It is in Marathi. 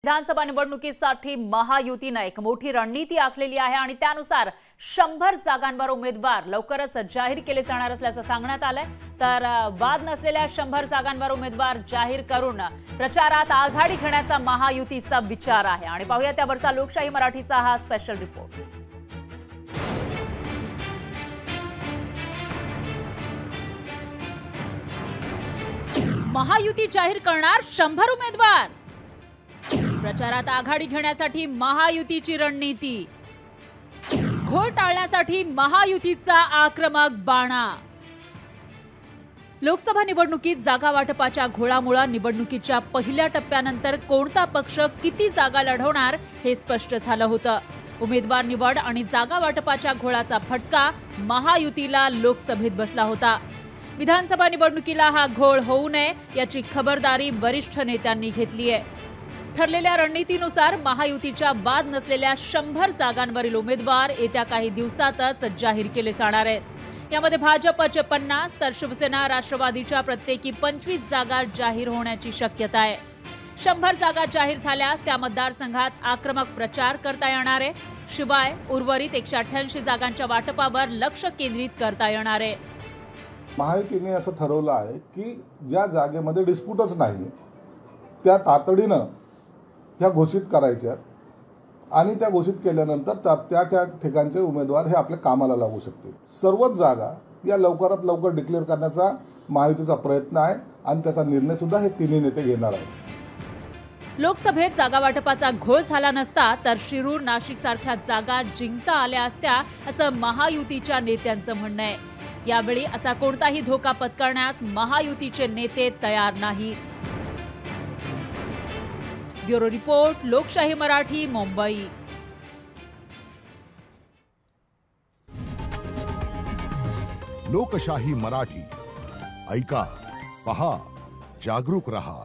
विधानसभा निवडणुकीसाठी महायुतीने एक मोठी रणनीती आखलेली आहे आणि त्यानुसार 100 जागांवर उमेदवार लवकरच जाहीर केले जाणार असल्याचं सांगण्यात आलंय। तर वाद नसलेल्या 100 जागांवर उमेदवार जाहीर करून प्रचारात आघाडी घेण्याचा महायुतीचा विचार आहे। आणि पाहूया त्यावरचा लोकशाही मराठीचा हा स्पेशल रिपोर्ट। महायुती जाहीर करणार 100 उमेदवार। प्रचारात आघाडी घेण्यासाठी महायुतीची रणनीती, घोळ टाळण्यासाठी महायुतीचा आक्रमक बाणा। लोकसभा निवडणुकीत जागा वाटपाच्या घोळामुळे निवडणुकीच्या पहिल्या टप्प्यानंतर कोणता पक्ष किती जागा लढवणार हे स्पष्ट झालं होतं। उमेदवार निवड आणि जागा वाटपाच्या घोळाचा फटका महायुतीला लोकसभेत बसला होता। विधानसभा निवडणुकीला हा घोळ होऊ नये याची खबरदारी वरिष्ठ नेत्यांनी घेतली आहे। ठरलेल्या रणनीतीनुसार महायुतीच्या वाद नसलेल्या 100 जागांवरील उमेदवार येत्या काही दिवसातच जाहीर केले जाणार आहेत। यामध्ये भाजपचे 50 तर शिवसेना राष्ट्रवादीच्या प्रत्येकी 25 जागा जाहीर होण्याची शक्यता आहे। 100 जागा जाहीर झाल्यास त्या मतदारसंघात आक्रमक प्रचार करता येणार आहे। शिवाय उर्वरित 188 जागांच्या वाटपावर लक्ष केंद्रित करता येणार आहे। महायुतीने असं ठरवलं आहे की ज्या जागेमध्ये डिस्प्यूटच नाही त्या तातडीनं ह्या घोषित करायच्या आणि त्या घोषित केल्यानंतर त्या ठिकाणचे उमेदवार हे आपल्या कामाला लागू शकतील। सर्वच जागा या लवकरात लवकर डिक्लेअर करण्याचा महायुतीचा प्रयत्न आहे आणि त्याचा निर्णय सुद्धा हे तिन्ही नेते घेणार आहेत। लोकसभेत जागा वाटपाचा घोळ झाला नसता तर शिरूर नाशिक सारख्या जागा जिंकता आल्या असत्या असं महायुतीच्या नेत्यांचं म्हणणं आहे। यावेळी असा कोणताही धोका पत्करण्यास महायुतीचे नेते तयार नाहीत। ब्युरो रिपोर्ट, लोकशाही मराठी, मुंबई। लोकशाही मराठी, ऐका, पहा, जागरूक रहा।